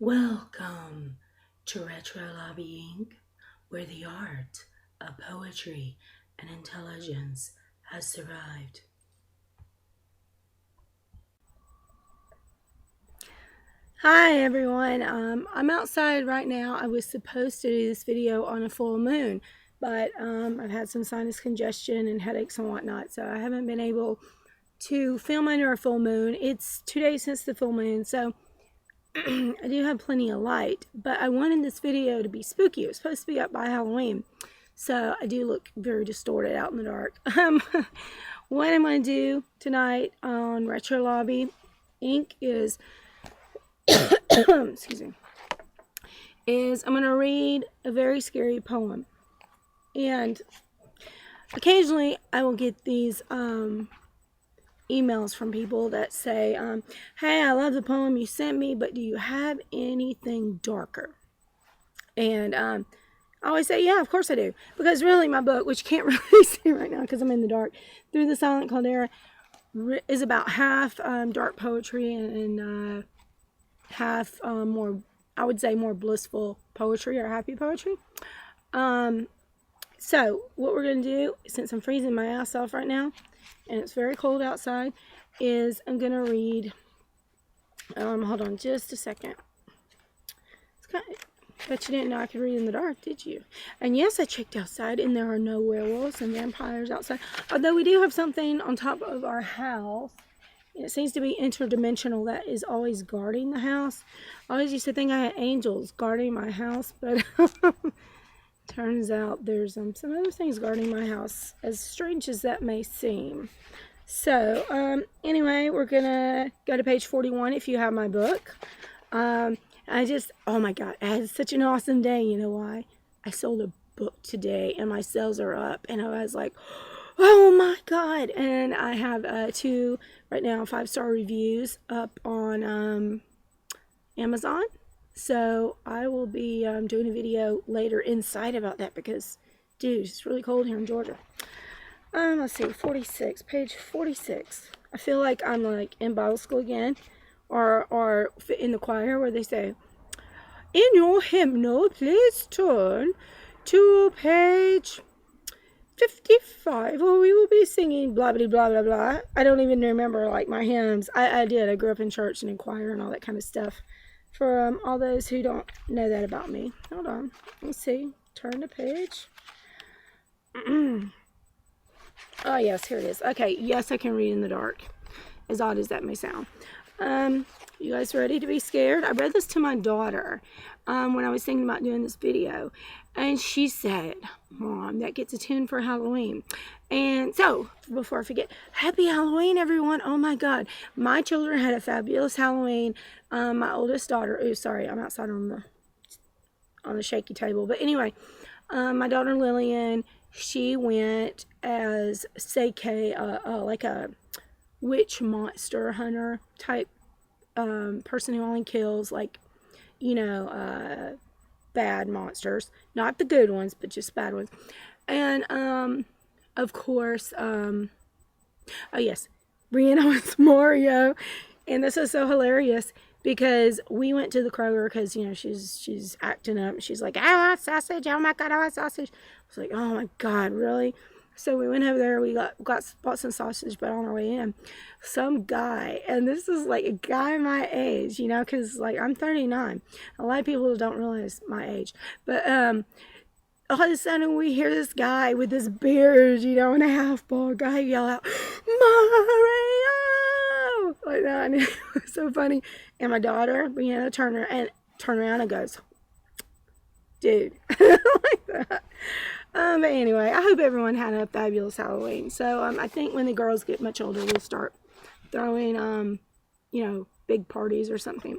Welcome to Retro Lobbying, where the art of poetry and intelligence has survived. Hi everyone, I'm outside right now. I was supposed to do this video on a full moon, but I've had some sinus congestion and headaches and whatnot, so I haven't been able to film under a full moon. It's 2 days since the full moon, so I do have plenty of light, but I wanted this video to be spooky. It was supposed to be up by Halloween, so I do look very distorted out in the dark. What I'm going to do tonight on Retro Lobby Inc. is, excuse me, I'm going to read a very scary poem. And occasionally I will get these emails from people that say, hey, I love the poem you sent me, but do you have anything darker? And I always say, yeah, of course I do. Because really my book, which you can't really see right now because I'm in the dark, Through the Silent Caldera, is about half dark poetry and half more, I would say, more blissful poetry or happy poetry. So what we're going to do, since I'm freezing my ass off right now, and it's very cold outside, is I'm going to read, hold on just a second. Bet you didn't know I could read in the dark, did you? And yes, I checked outside, and there are no werewolves and vampires outside. Although we do have something on top of our house. It seems to be interdimensional that is always guarding the house. I always used to think I had angels guarding my house, but turns out there's some other things guarding my house, as strange as that may seem. So, anyway, we're going to go to page 41 if you have my book. Oh my God, I had such an awesome day. You know why? I sold a book today and my sales are up. And I was like, oh my God. And I have 2, right now, 5-star reviews up on Amazon. So I will be doing a video later inside about that because, dude, it's really cold here in Georgia. Let's see, 46, page 46. I feel like I'm like in Bible school again, or in the choir where they say, in your hymnal, please turn to page 55, where we will be singing blah, blah, blah, blah, blah. I don't even remember, like, my hymns. I did. I grew up in church and in choir and all that kind of stuff. For all those who don't know that about me. Hold on. Let's see. Turn the page. Oh, yes. Here it is. Okay. Yes, I can read in the dark. As odd as that may sound. You guys ready to be scared? I read this to my daughter when I was thinking about doing this video. And she said, Mom, that gets a tune for Halloween. And so, before I forget, happy Halloween, everyone. Oh, my God. My children had a fabulous Halloween. My oldest daughter, oh, sorry, I'm outside on the shaky table. But anyway, my daughter Lillian, she went as Seike, like a witch monster hunter type person who only kills, like, you know, bad monsters. Not the good ones, but just bad ones. And, of course, oh yes, Brianna was Mario. And this is so hilarious because we went to the Kroger because, you know, she's acting up. She's like, I want sausage. Oh my God, I want sausage. I was like, oh my God, really? So we went over there. We bought some sausage, but on our way in, some guy, and this is like a guy my age, you know, because like I'm 39. A lot of people don't realize my age, but all of a sudden we hear this guy with this beard, you know, and a half bald guy yell out, Mario! Like that. And it was so funny. And my daughter, Brianna, turned around and goes, dude, like that. But anyway, I hope everyone had a fabulous Halloween. So I think when the girls get much older, we'll start throwing, you know, big parties or something.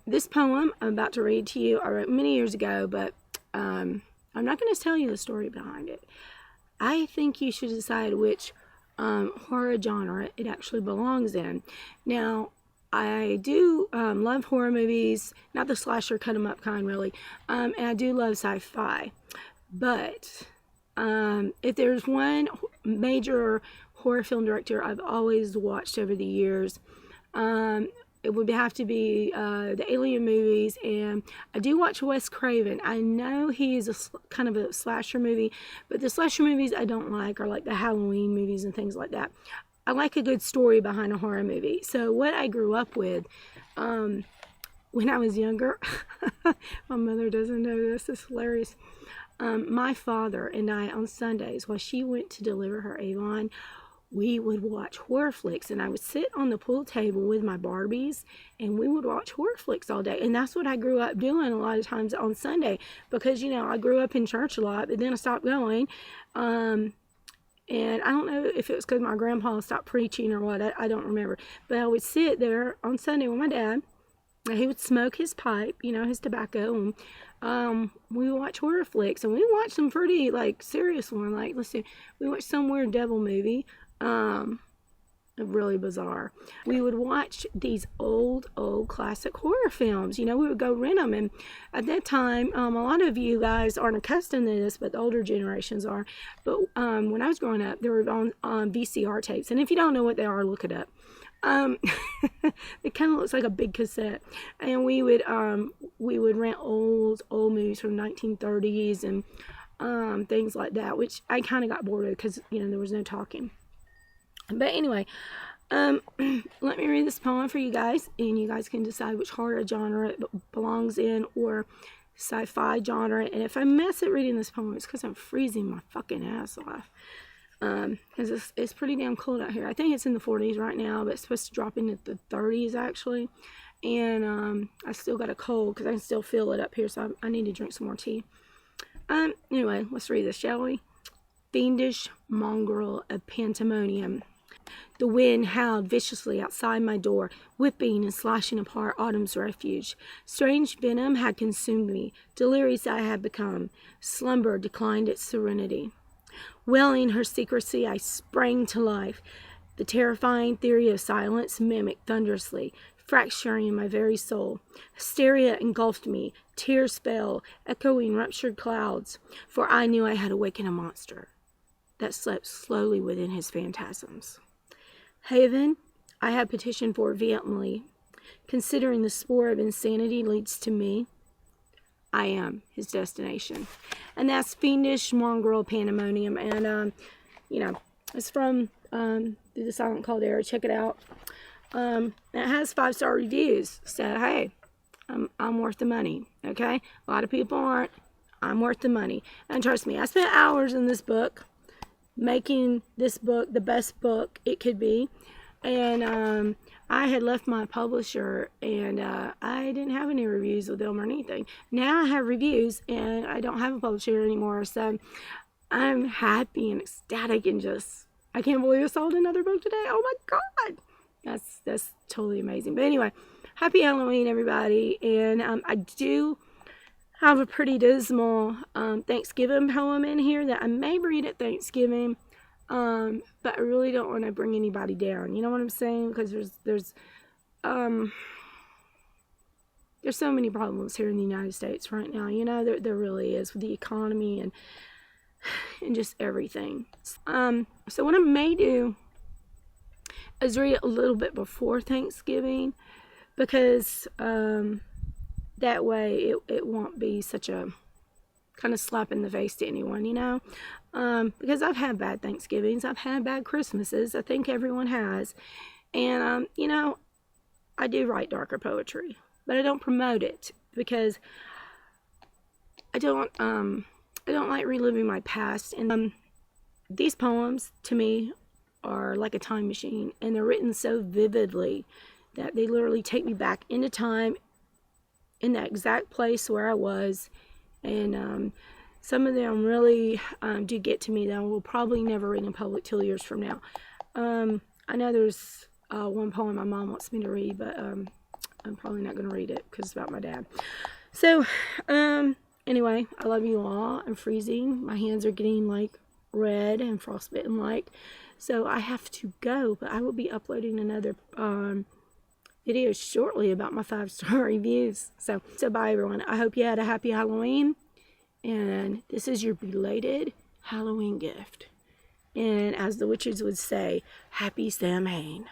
This poem I'm about to read to you, I wrote many years ago, but I'm not going to tell you the story behind it. I think you should decide which horror genre it actually belongs in. Now, I do love horror movies, not the slasher cut 'em up kind, really, and I do love sci-fi. But if there's one major horror film director I've always watched over the years, it would have to be the Alien movies, and I do watch Wes Craven. I know he is kind of a slasher movie, but the slasher movies I don't like are like the Halloween movies and things like that. I like a good story behind a horror movie. So what I grew up with when I was younger, my mother doesn't know this, it's hilarious. My father and I on Sundays, while she went to deliver her Avon, we would watch horror flicks, and I would sit on the pool table with my Barbies, and we would watch horror flicks all day. And that's what I grew up doing a lot of times on Sunday, because, you know, I grew up in church a lot, but then I stopped going. And I don't know if it was because my grandpa stopped preaching or what, I don't remember. But I would sit there on Sunday with my dad, and he would smoke his pipe, you know, his tobacco, and we would watch horror flicks, and we watched some pretty, like, serious one. Like, let's see, we watched some weird devil movie. Really bizarre. We would watch these old classic horror films. You know, we would go rent them, and at that time, a lot of you guys aren't accustomed to this, but the older generations are. But when I was growing up, they were on VCR tapes, and if you don't know what they are, look it up. It kind of looks like a big cassette, and we would rent old movies from 1930s and things like that, which I kind of got bored of because, you know, there was no talking. But anyway, let me read this poem for you guys, and you guys can decide which horror genre it belongs in, or sci-fi genre. And if I mess at reading this poem, it's because I'm freezing my fucking ass off. Because it's pretty damn cold out here. I think it's in the 40s right now, but it's supposed to drop into the 30s actually. And I still got a cold because I can still feel it up here, so I need to drink some more tea. Anyway, let's read this, shall we? Fiendish Mongrel of Pandemonium. The wind howled viciously outside my door, whipping and slashing apart autumn's refuge. Strange venom had consumed me. Delirious I had become. Slumber declined its serenity. Wailing her secrecy, I sprang to life. The terrifying theory of silence mimicked thunderously, fracturing my very soul. Hysteria engulfed me. Tears fell, echoing ruptured clouds, for I knew I had awakened a monster that slept slowly within his phantasms. Haven, I had petitioned for vehemently. Considering the spoor of insanity leads to me, I am his destination. And that's Fiendish Mongrel of Pandemonium. And, you know, it's from Through the Silent Caldera. Check it out. It has 5-star reviews. So, hey, I'm worth the money. Okay? A lot of people aren't. I'm worth the money. And trust me, I spent hours in this book, making this book the best book it could be. And I had left my publisher, and I didn't have any reviews with them or anything. Now I have reviews, and I don't have a publisher anymore, so I'm happy and ecstatic and just, I can't believe I sold another book today. Oh my God, that's totally amazing. But anyway, happy Halloween, everybody. And I do have a pretty dismal Thanksgiving poem in here that I may read at Thanksgiving, but I really don't want to bring anybody down. You know what I'm saying? Because there's so many problems here in the United States right now. You know, there really is, with the economy and just everything. So what I may do is read it a little bit before Thanksgiving, because that way it won't be such a kind of slap in the face to anyone, you know. Because I've had bad Thanksgivings, I've had bad Christmases, I think everyone has. And you know, I do write darker poetry, but I don't promote it because I don't like reliving my past. And these poems to me are like a time machine, and they're written so vividly that they literally take me back into time, in that exact place where I was. And some of them really do get to me that I will probably never read in public till years from now. I know there's one poem my mom wants me to read, but I'm probably not going to read it because it's about my dad. So anyway, I love you all. I'm freezing. My hands are getting like red and frostbitten like. So I have to go, but I will be uploading another video shortly about my 5-star reviews. So bye everyone. I hope you had a happy Halloween, and this is your belated Halloween gift. And as the witches would say, happy Samhain.